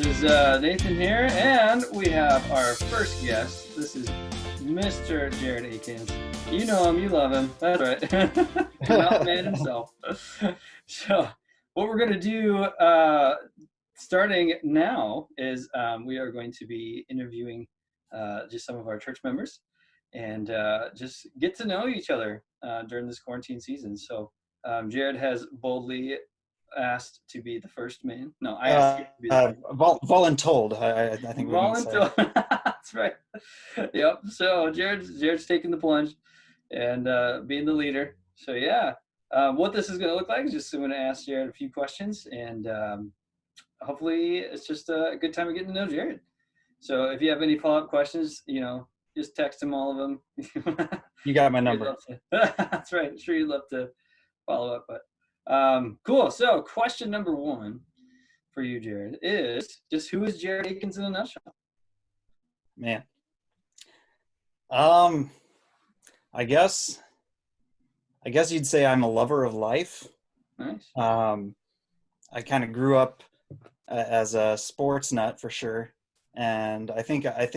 is Nathan here, and we have our first guest. This is Mr. Jared Eakins. You know him, you love him. That's right. The mountain man himself. So, what we're going to do starting now is we are going to be interviewing just some of our church members and just get to know each other during this quarantine season. So, Jared has boldly asked to be the first man. No, I asked you to be the first. Voluntold, I think we can say. That's right. Yep. So Jared's taking the plunge and being the leader. So yeah, what this is going to look like is just I'm going to ask Jared a few questions, and hopefully it's just a good time of getting to know Jared. So if you have any follow-up questions, just text him all of them. You got my number. That's right. I'm sure you'd love to follow up, but cool. So question number one for you, Jared, is just who is Jared Eakins in a nutshell? Man. I guess you'd say I'm a lover of life. Nice. I kind of grew up as a sports nut for sure. And I think I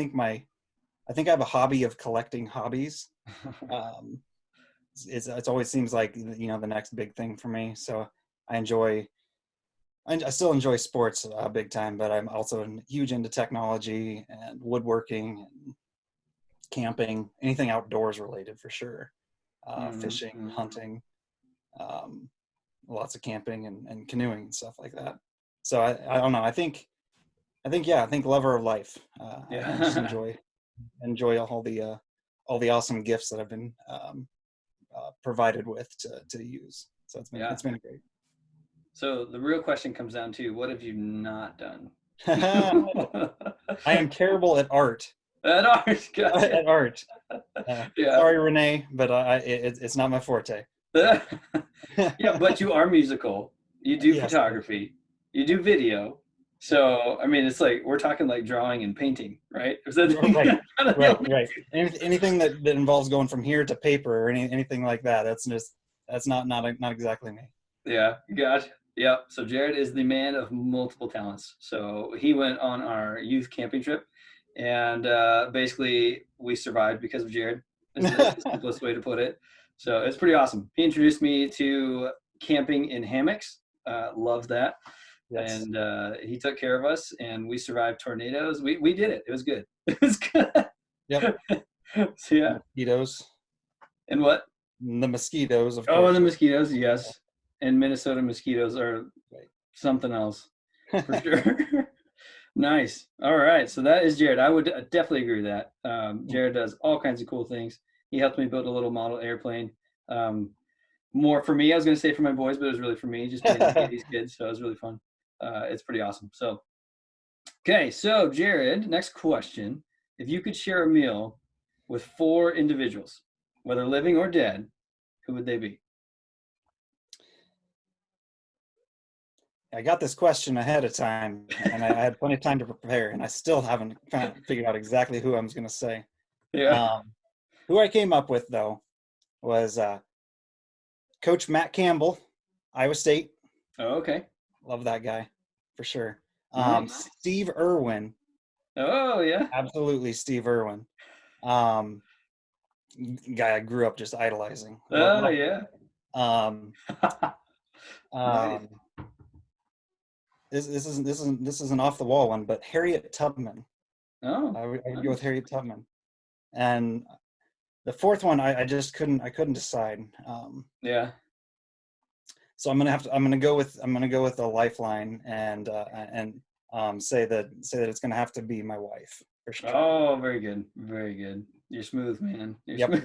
have a hobby of collecting hobbies. It always seems like, the next big thing for me. So I still enjoy sports big time, but I'm also huge into technology and woodworking and camping, anything outdoors related for sure. Fishing, hunting, lots of camping and canoeing and stuff like that. So I don't know. I think lover of life. I just enjoy all the awesome gifts that I've been provided with to use. So it's been great. So the real question comes down to, what have you not done? I am terrible at art. At art. Gotcha. At art. Yeah. Sorry, Renee, but it's not my forte. Yeah, but you are musical. You do Yes. photography. You do video. So, I mean, it's like, we're talking like drawing and painting, right? Right. Anything that involves going from here to paper or anything like that, that's not exactly me. Yeah, gotcha. Yeah. So Jared is the man of multiple talents. So he went on our youth camping trip, and basically we survived because of Jared. Is the simplest way to put it. So it's pretty awesome. He introduced me to camping in hammocks. Love that. Yes. And he took care of us, and we survived tornadoes. We did it. It was good. It was good. Yep. So yeah. Mosquitoes. And what? The mosquitoes, of course. Oh, the mosquitoes, yes. And Minnesota mosquitoes are something else, for sure. Nice. All right. So that is Jared. I would definitely agree with that. Jared does all kinds of cool things. He helped me build a little model airplane. More for me, I was going to say for my boys, but it was really for me, just being these kids. So it was really fun. It's pretty awesome. So, okay. So Jared, next question. If you could share a meal with 4 individuals, whether living or dead, who would they be? I got this question ahead of time, and I had plenty of time to prepare, and I still haven't kind of figured out exactly who I was going to say. Yeah. Who I came up with, though, was Coach Matt Campbell, Iowa State. Oh, okay. Love that guy, for sure. Nice. Steve Irwin. Oh, yeah. Absolutely, Steve Irwin. Guy I grew up just idolizing. Oh, yeah. Nice. This is an off the wall one, but Harriet Tubman. Oh, I would go with Harriet Tubman. And the fourth one, I couldn't decide. Yeah. So I'm gonna go with a lifeline and say that it's gonna have to be my wife for sure. Oh, very good, very good. You're smooth, man. You're smooth.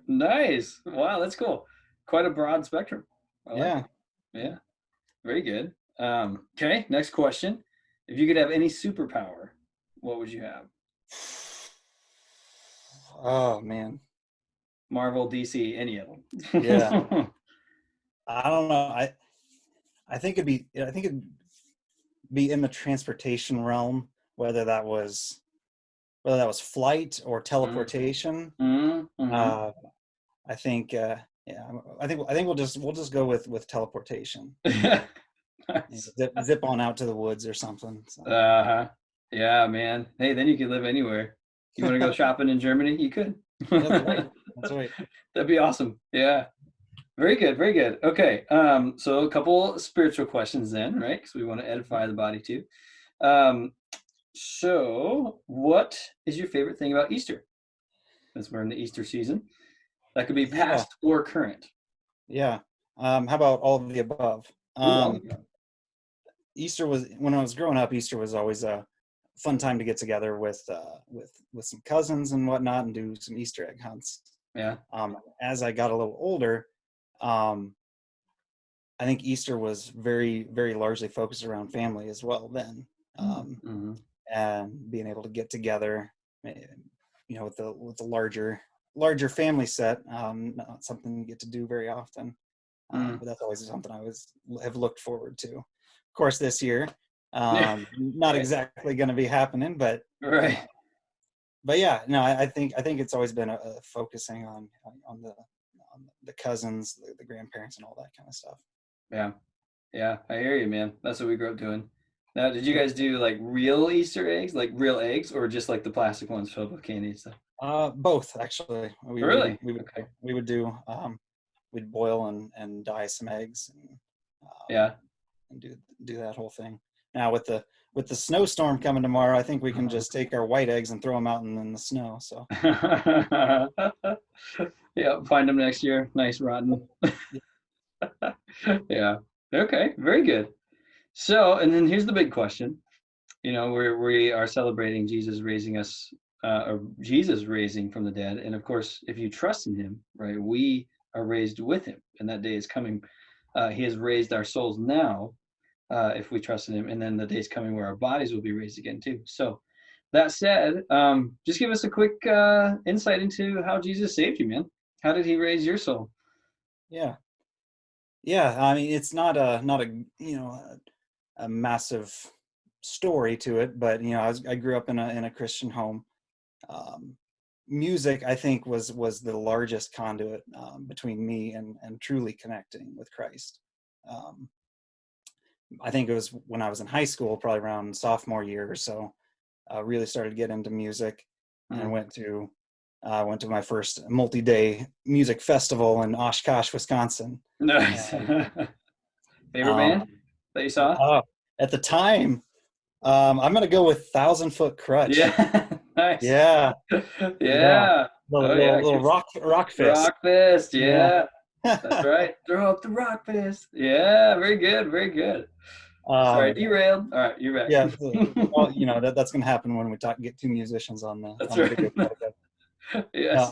Nice. Wow, that's cool. Quite a broad spectrum. Yeah. Yeah. Very good. Okay, next question. If you could have any superpower, what would you have? Oh, man. Marvel, DC, any of them. Yeah. I don't know. I think it'd be in the transportation realm, whether that was flight or teleportation. Mm-hmm. I think we'll just go with teleportation. Nice. Zip on out to the woods or something. So. Uh-huh. Yeah, man. Hey, then you could live anywhere. You want to go shopping in Germany? You could. That's right. That's right. That'd be awesome. Yeah. Very good. Very good. Okay. So a couple spiritual questions then, right? Because we want to edify the body too. Um, so what is your favorite thing about Easter? As we're in the Easter season. That could be Yeah. past or current. Yeah. How about all of the above? Ooh, all of them. Easter was, when I was growing up, Easter was always a fun time to get together with some cousins and whatnot and do some Easter egg hunts. Yeah. As I got a little older, um, I think Easter was very, very largely focused around family as well then, Mm-hmm. and being able to get together, with the larger family set. Not something you get to do very often, but that's always something I have looked forward to. Of course, this year, Yeah. not Right. exactly going to be happening, but Right. yeah, no, I think it's always been a focusing on the cousins, the grandparents, and all that kind of stuff. Yeah. Yeah. I hear you, man. That's what we grew up doing. Now, did you Yep. guys do like real Easter eggs, like real eggs, or just like the plastic ones filled with candy and stuff? Both actually. Really? We Okay. would do we'd boil and dye some eggs Yeah. and do that whole thing. Now with the snowstorm coming tomorrow, I think we can just take our white eggs and throw them out in the snow. So Yeah, find them next year. Nice rotten. Yeah. Okay. Very good. So, and then here's the big question. We are celebrating Jesus raising us, or Jesus raising from the dead. And of course, if you trust in him, right, we are raised with him, and that day is coming. He has raised our souls now, if we trust in him, and then the day's coming where our bodies will be raised again too. So, that said, just give us a quick insight into how Jesus saved you, man. How did he raise your soul? yeah, yeah. I mean, it's not a a massive story to it, but I grew up in a Christian home. Um, Music, I think, was the largest conduit between me and truly connecting with Christ. Um, I think it was when I was in high school, probably around sophomore year or so, really started to get into music, and Mm. went to my first multi-day music festival in Oshkosh, Wisconsin. Nice. And Favorite um, band that you saw? at the time, I'm gonna go with Thousand Foot Krutch. Yeah. Nice. Yeah, yeah, Yeah. Oh yeah. little rock fist. Rock fist. Yeah. Yeah. That's right. Throw up the rock fist. Yeah. Very good. Very good. Sorry, um, derailed. All right, you're back. yeah, well, that's gonna happen when we get two musicians That's on the video right. together. No, Yes.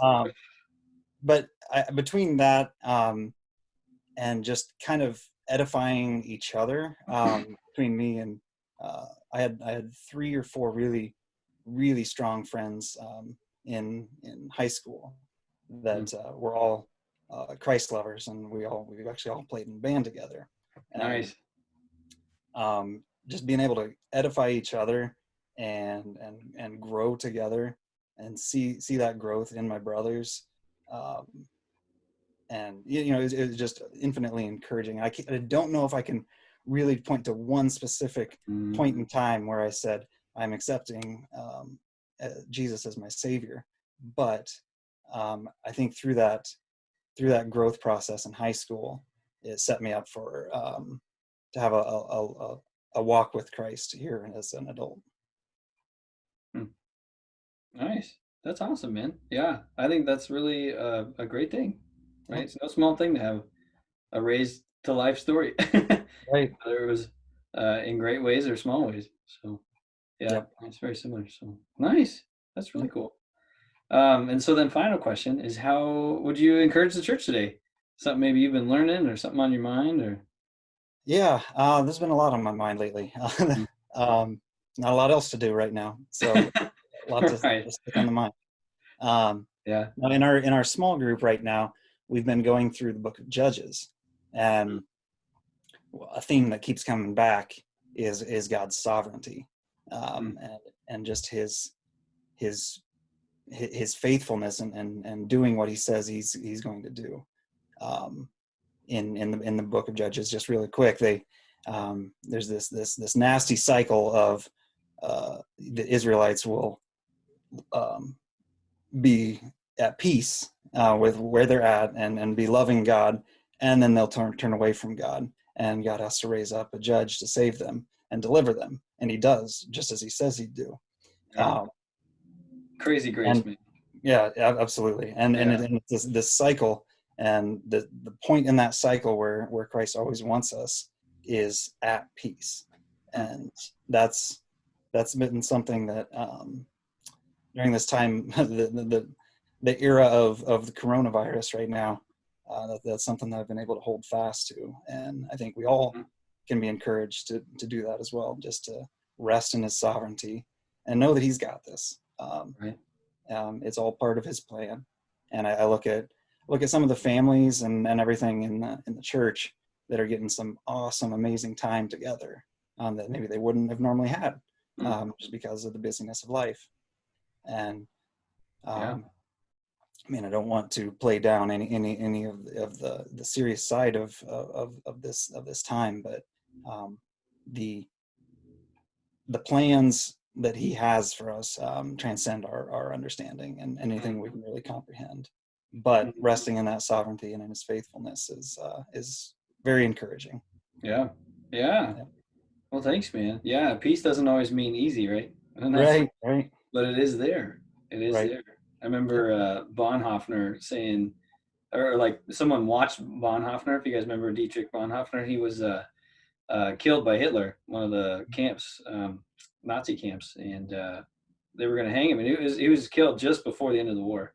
but between that and just kind of edifying each other, between me and I had three or four really really strong friends in high school Mm, that were all Christ lovers, and we actually all played in a band together, and nice. just being able to edify each other and grow together and see that growth in my brothers, um, and it was just infinitely encouraging. I don't know if I can really point to one specific Mm, point in time where I said I'm accepting Jesus as my savior, but I think through that growth process in high school, it set me up for to have a walk with Christ here as an adult. mm, nice. That's awesome, man. Yeah, I think that's really a great thing, right? Yep. It's no small thing to have a raised to life story, Right. whether it was in great ways or small ways. So yeah, Yep. it's very similar. So nice. That's really Yep. cool. And so then final question is, how would you encourage the church today? Something maybe you've been learning or something on your mind or Yeah. There's been a lot on my mind lately. Mm. Not a lot else to do right now, so a lot Right. to stick on the mind. Um, Yeah. Now in our small group right now, we've been going through the book of Judges, Mm, and a theme that keeps coming back is God's sovereignty, mm, and just his his faithfulness and doing what he says he's going to do. Um, in the book of Judges, just really quick, there's this nasty cycle of the Israelites will be at peace with where they're at and be loving God, and then they'll turn away from God, and God has to raise up a judge to save them and deliver them, and he does, just as he says he'd do. Yeah. Crazy grace, man. Yeah, absolutely. And it's this cycle, and the point in that cycle where Christ always wants us is at peace. And that's been something that during this time, the era of the coronavirus right now, that's something that I've been able to hold fast to. And I think we all can be encouraged to do that as well, just to rest in his sovereignty and know that he's got this. Right. It's all part of his plan. And I look at some of the families and everything in the church that are getting some awesome, amazing time together that maybe they wouldn't have normally had just because of the busyness of life. And I mean, I don't want to play down any of the serious side of this time, but the plans that he has for us transcend our understanding and anything we can really comprehend. But resting in that sovereignty and in his faithfulness is very encouraging. Yeah. Well, thanks, man. Yeah, peace doesn't always mean easy, right? Right. But it is there. It is there. I remember Bonhoeffer saying, or like someone watched Bonhoeffer. If you guys remember Dietrich Bonhoeffer, he was killed by Hitler, one of the camps, Nazi camps, and they were going to hang him. And he was killed just before the end of the war,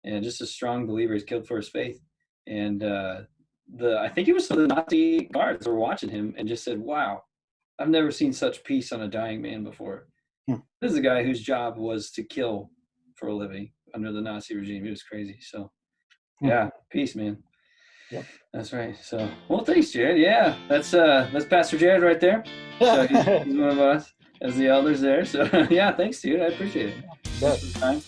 and just a strong believer. He's killed for his faith. And I think it was the Nazi guards were watching him and just said, "Wow, I've never seen such peace on a dying man before." This is a guy whose job was to kill for a living under the Nazi regime. It was crazy. So, yeah, peace, man. Yep. That's right. So, well, thanks, Jared. Yeah, that's Pastor Jared right there. So he's one of us as the elders there. So, yeah, thanks, dude. I appreciate it. Thanks for the time.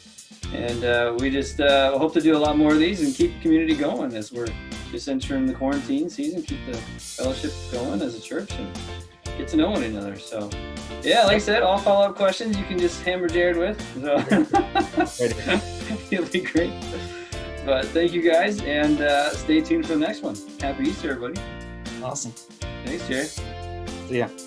And we just hope to do a lot more of these and keep the community going as we're just entering the quarantine season. Keep the fellowship going as a church and get to know one another. So, yeah, like I said, all follow-up questions you can just hammer Jared with. So he'll be great. But thank you guys, and stay tuned for the next one. Happy Easter, everybody. Awesome. Thanks, Jared. See ya.